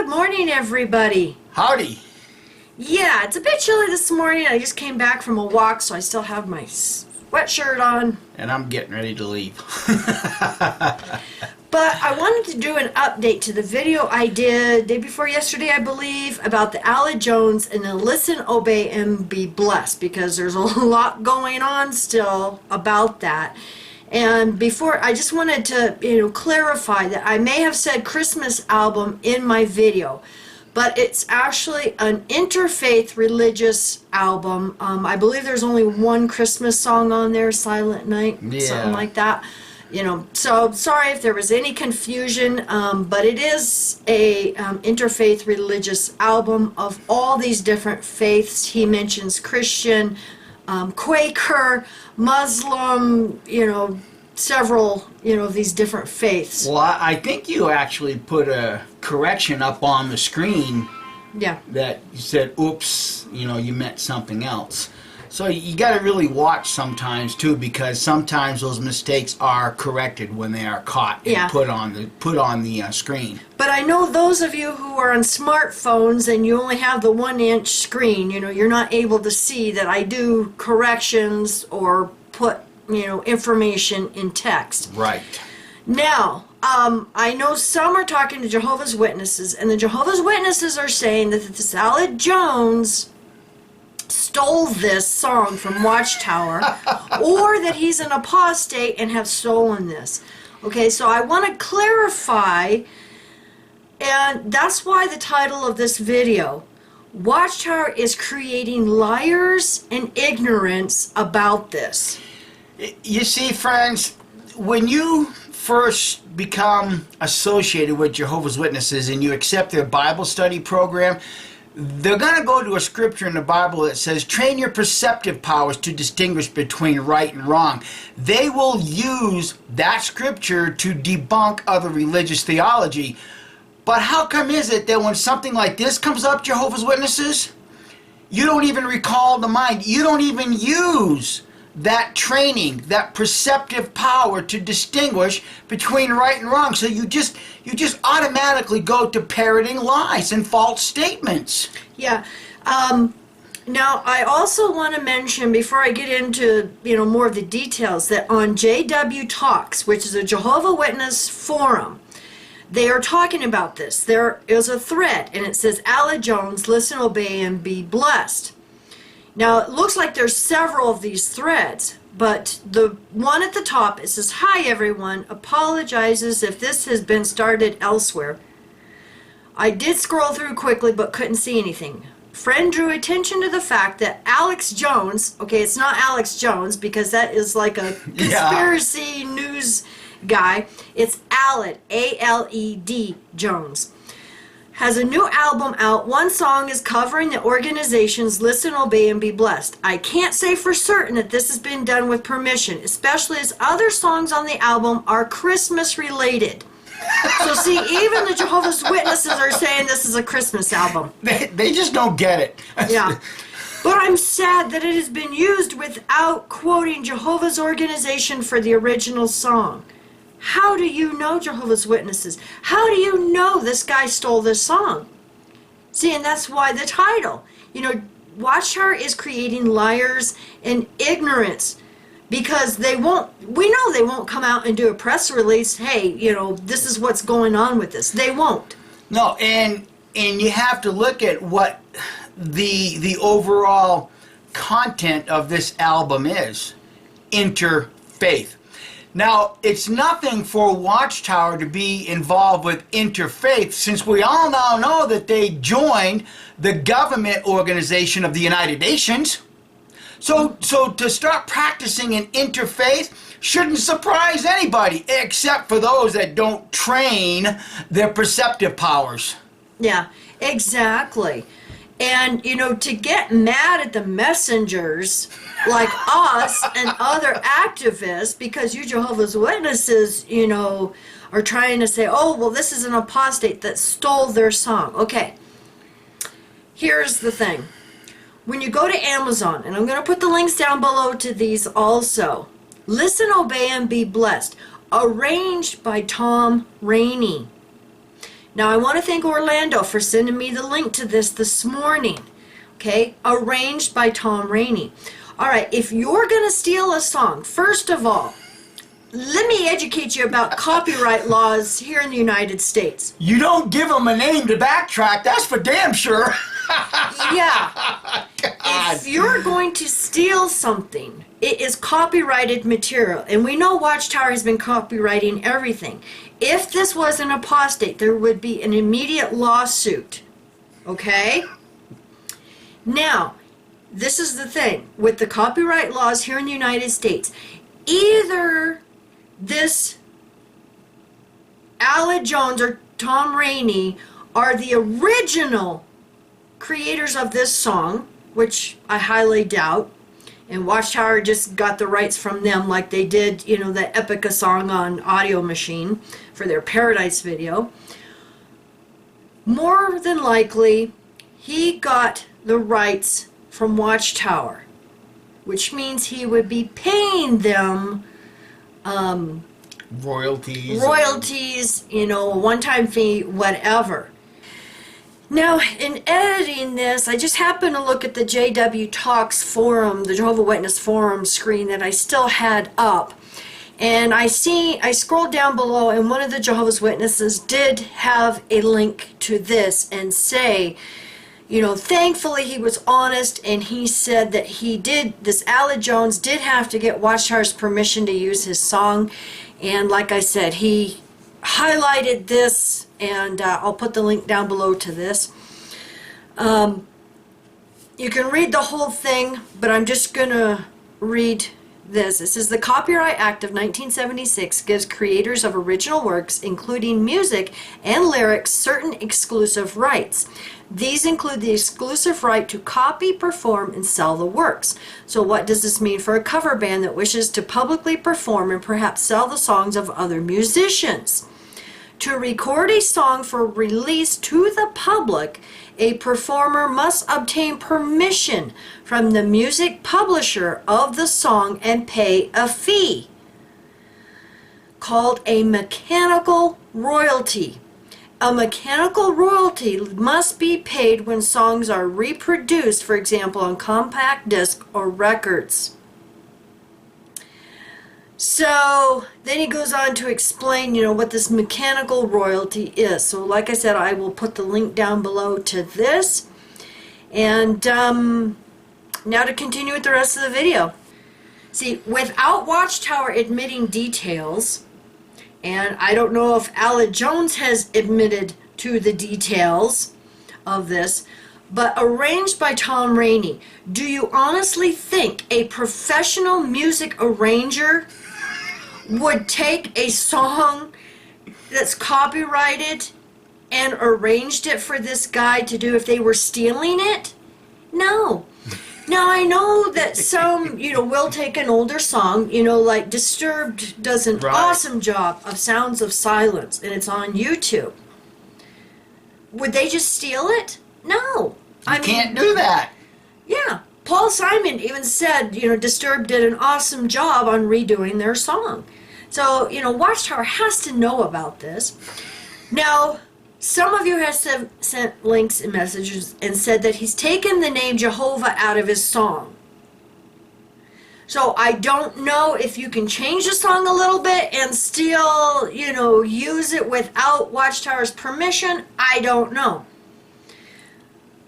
morning, everybody. Howdy. Yeah, it's a bit chilly this morning. I just came back from a walk, so I still have my sweatshirt on. And I'm getting ready to leave. But I wanted to do an update to the video I did day before yesterday, I believe, about the Aled Jones and the Listen, Obey, and Be Blessed, because there's a lot going on still about that. And before, I just wanted to, clarify that I may have said Christmas album in my video, but it's actually an interfaith religious album. I believe there's only one Christmas song on there, Silent Night, something like that. So sorry if there was any confusion, but it is a interfaith religious album of all these different faiths. He mentions Christian, Quaker, Muslim, several, of these different faiths. Well, I think you actually put a correction up on the screen. Yeah. That you said, oops, you meant something else. So you got to really watch sometimes too, because sometimes those mistakes are corrected when they are caught and put on the screen. But I know those of you who are on smartphones and you only have the 1-inch screen, you're not able to see that I do corrections or put information in text. Right. Now, I know some are talking to Jehovah's Witnesses, and the Jehovah's Witnesses are saying that this Aled Jones stole this song from Watchtower, or that he's an apostate and have stolen this. Okay, so I want to clarify, and that's why the title of this video, Watchtower is creating liars and ignorance about this. You see, friends, when you first become associated with Jehovah's Witnesses and you accept their Bible study program, they're going to go to a scripture in the Bible that says, train your perceptive powers to distinguish between right and wrong. They will use that scripture to debunk other religious theology. But how come is it that when something like this comes up, Jehovah's Witnesses, you don't even recall the mind, you don't even use that training, that perceptive power to distinguish between right and wrong. So you just automatically go to parroting lies and false statements. Yeah. Now, I also want to mention, before I get into more of the details, that on JW Talks, which is a Jehovah Witness forum, they are talking about this. There is a thread, and it says, Aled Jones, listen, obey, and be blessed. Now, it looks like there's several of these threads, but the one at the top, it says, hi everyone, apologizes if this has been started elsewhere. I did scroll through quickly but couldn't see anything. Friend drew attention to the fact that Alex Jones, okay, it's not Alex Jones because that is like a conspiracy news guy. It's Aled, A-L-E-D, Jones, has a new album out. One song is covering the organization's Listen, Obey, and Be Blessed. I can't say for certain that this has been done with permission, especially as other songs on the album are Christmas related. So see, even the Jehovah's Witnesses are saying this is a Christmas album. They just don't get it. Yeah. But I'm sad that it has been used without quoting Jehovah's organization for the original song. How do you know, Jehovah's Witnesses? How do you know this guy stole this song? See, and that's why the title. Watchtower is creating liars and ignorance, because we know they won't come out and do a press release, hey, this is what's going on with this. They won't. No, and you have to look at what the overall content of this album is. Interfaith. Now, it's nothing for Watchtower to be involved with interfaith, since we all now know that they joined the government organization of the United Nations. So to start practicing an interfaith shouldn't surprise anybody, except for those that don't train their perceptive powers. Yeah, exactly. And, to get mad at the messengers like us and other activists because you Jehovah's Witnesses, are trying to say, oh, well, this is an apostate that stole their song. Okay, here's the thing. When you go to Amazon, and I'm going to put the links down below to these also, Listen, Obey, and Be Blessed, arranged by Tom Rainey. Now, I want to thank Orlando for sending me the link to this morning. Okay, arranged by Tom Rainey. All right, if you're going to steal a song, first of all, let me educate you about copyright laws here in the United States. You don't give them a name to backtrack, that's for damn sure. Yeah. God. If you're going to steal something, it is copyrighted material. And we know Watchtower has been copywriting everything. If this was an apostate, there would be an immediate lawsuit. Okay? Now, this is the thing. With the copyright laws here in the United States, either this Aled Jones or Tom Rainey are the original creators of this song, which I highly doubt, and Watchtower just got the rights from them like they did, the Epica song on Audio Machine for their Paradise video. More than likely, he got the rights from Watchtower, which means he would be paying them royalties, a one-time fee, whatever. Now, in editing this, I just happened to look at the JW Talks forum, the Jehovah's Witness forum screen that I still had up. And I scrolled down below, and one of the Jehovah's Witnesses did have a link to this and say, thankfully he was honest, and he said that this Aled Jones did have to get Watchtower's permission to use his song. And like I said, he highlighted this, and I'll put the link down below to this. You can read the whole thing, but I'm just going to read this. It says, the Copyright Act of 1976 gives creators of original works, including music and lyrics, certain exclusive rights. These include the exclusive right to copy, perform, and sell the works. So what does this mean for a cover band that wishes to publicly perform and perhaps sell the songs of other musicians? To record a song for release to the public, a performer must obtain permission from the music publisher of the song and pay a fee called a mechanical royalty. A mechanical royalty must be paid when songs are reproduced, for example, on compact disc or records. So then he goes on to explain, what this mechanical royalty is. So like I said, I will put the link down below to this. And now to continue with the rest of the video. See, without Watchtower admitting details, and I don't know if Aled Jones has admitted to the details of this, but arranged by Tom Rainey, do you honestly think a professional music arranger would take a song that's copyrighted and arranged it for this guy to do if they were stealing it? No. Now, I know that some, will take an older song, like Disturbed does an awesome job of Sounds of Silence, and it's on YouTube. Would they just steal it? No. You can't do that. Yeah. Paul Simon even said, Disturbed did an awesome job on redoing their song. So, Watchtower has to know about this. Now, some of you have sent links and messages and said that he's taken the name Jehovah out of his song. So I don't know if you can change the song a little bit and still, use it without Watchtower's permission. I don't know.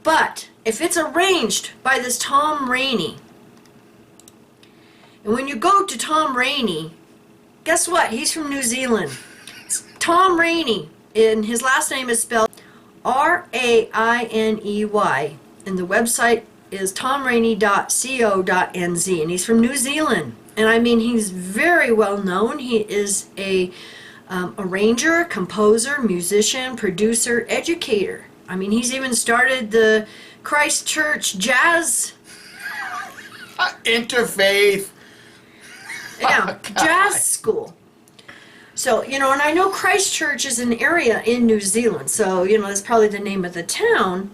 But if it's arranged by this Tom Rainey, and when you go to Tom Rainey, guess what? He's from New Zealand. It's Tom Rainey. And his last name is spelled Rainey, and the website is tomrainey.co.nz, and he's from New Zealand. And he's very well known. He is a arranger, composer, musician, producer, educator. He's even started the Christchurch Jazz Interfaith. Jazz school. So, and I know Christchurch is an area in New Zealand, so, that's probably the name of the town.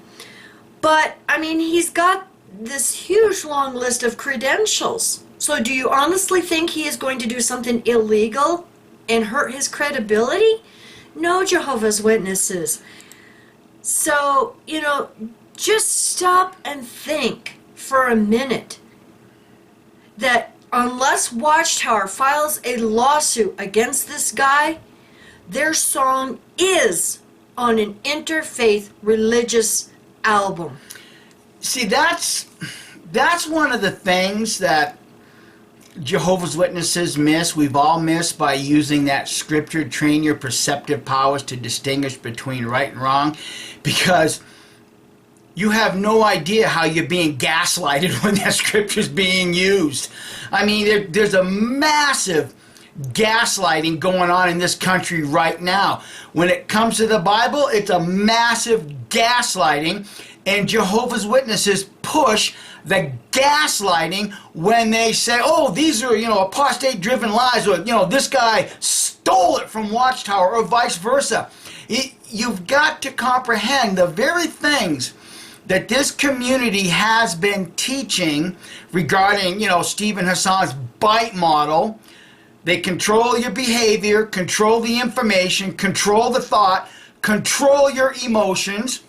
But, he's got this huge long list of credentials. So do you honestly think he is going to do something illegal and hurt his credibility? no Jehovah's Witnesses. So, just stop and think for a minute that unless Watchtower files a lawsuit against this guy, their song is on an interfaith religious album. See, that's one of the things that Jehovah's Witnesses miss. We've all missed by using that scripture, train your perceptive powers to distinguish between right and wrong, because you have no idea how you're being gaslighted when that scripture's being used. I mean, there's a massive gaslighting going on in this country right now. When it comes to the Bible, it's a massive gaslighting, and Jehovah's Witnesses push the gaslighting when they say, oh, these are, apostate-driven lies, or, this guy stole it from Watchtower, or vice versa. You've got to comprehend the very things that this community has been teaching regarding, Stephen Hassan's BITE model. They control your behavior, control the information, control the thought, control your emotions.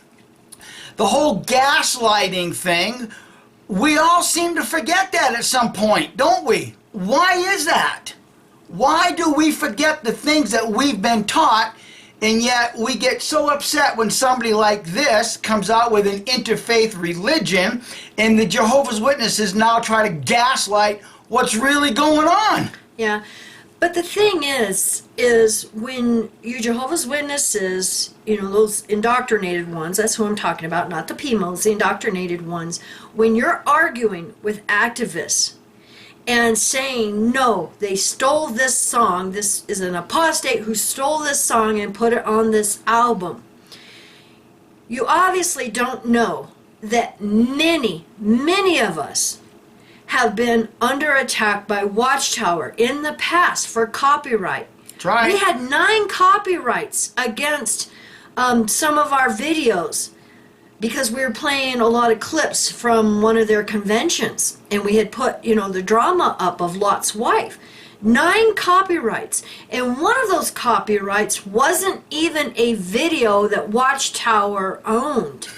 The whole gaslighting thing, we all seem to forget that at some point, don't we? Why is that? Why do we forget the things that we've been taught, and yet we get so upset when somebody like this comes out with an interfaith religion, and the Jehovah's Witnesses now try to gaslight what's really going on? Yeah, but the thing is when you Jehovah's Witnesses, those indoctrinated ones, that's who I'm talking about, not the PMOs, the indoctrinated ones, when you're arguing with activists and saying, no, they stole this song, this is an apostate who stole this song and put it on this album, you obviously don't know that many, many of us have been under attack by Watchtower in the past for copyright. That's right. We had 9 copyrights against some of our videos because we were playing a lot of clips from one of their conventions, and we had put, the drama up of Lot's wife. 9 copyrights, and one of those copyrights wasn't even a video that Watchtower owned.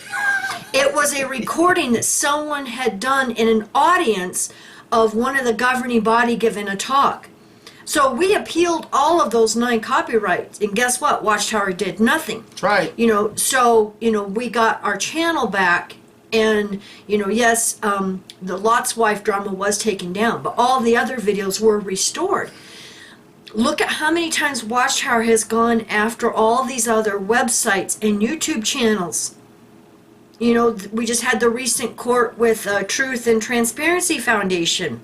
It was a recording that someone had done in an audience of one of the governing body giving a talk. So we appealed all of those 9 copyrights, and guess what? Watchtower did nothing. That's right. We got our channel back, and, yes, the Lot's wife drama was taken down, but all the other videos were restored. Look at how many times Watchtower has gone after all these other websites and YouTube channels. We just had the recent court with Truth and Transparency Foundation.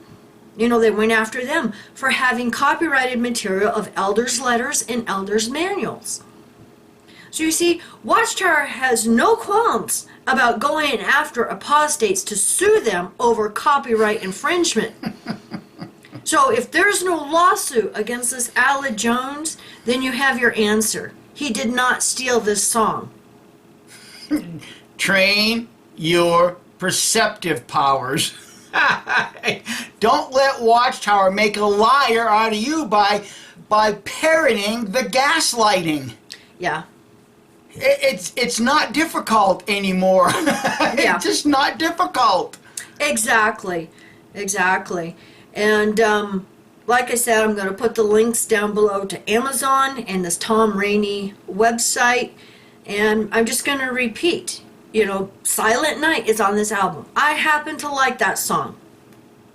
They went after them for having copyrighted material of elders' letters and elders' manuals. So you see, Watchtower has no qualms about going after apostates to sue them over copyright infringement. So if there's no lawsuit against this Aled Jones, then you have your answer. He did not steal this song. Train your perceptive powers. Don't let Watchtower make a liar out of you by parroting the gaslighting. Yeah. It's not difficult anymore. Yeah. It's just not difficult. Exactly. And like I said, I'm going to put the links down below to Amazon and this Tom Rainey website. And I'm just going to repeat. Silent Night is on this album. I happen to like that song.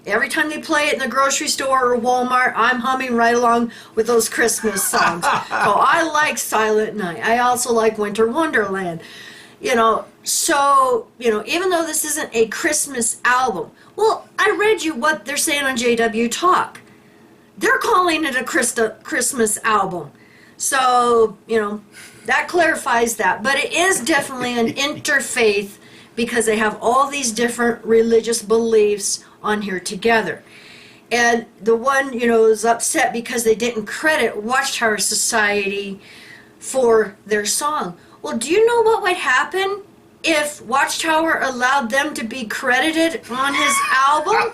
Every time they play it in the grocery store or Walmart, I'm humming right along with those Christmas songs. So I like Silent Night. I also like Winter Wonderland. Even though this isn't a Christmas album, well, I read you what they're saying on JW Talk. They're calling it a Christmas album. So, that clarifies that. But it is definitely an interfaith because they have all these different religious beliefs on here together. And the one, is upset because they didn't credit Watchtower Society for their song. Well, do you know what would happen if Watchtower allowed them to be credited on his album?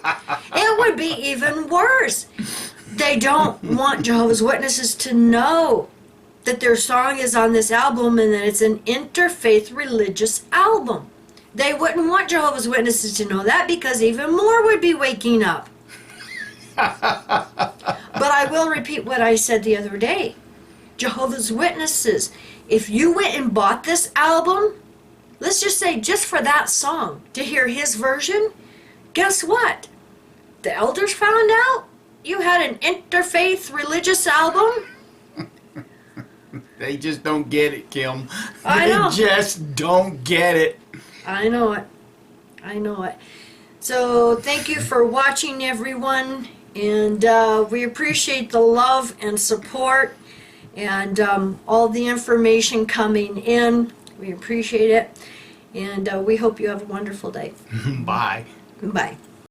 It would be even worse. They don't want Jehovah's Witnesses to know that their song is on this album and that it's an interfaith religious album. They wouldn't want Jehovah's Witnesses to know that because even more would be waking up. But I will repeat what I said the other day. Jehovah's Witnesses, if you went and bought this album, let's just say just for that song, to hear his version, guess what? The elders found out you had an interfaith religious album. They just don't get it, Kim. I know. They just don't get it. I know it. I know it. So thank you for watching, everyone. And we appreciate the love and support and all the information coming in. We appreciate it. And we hope you have a wonderful day. Bye. Bye.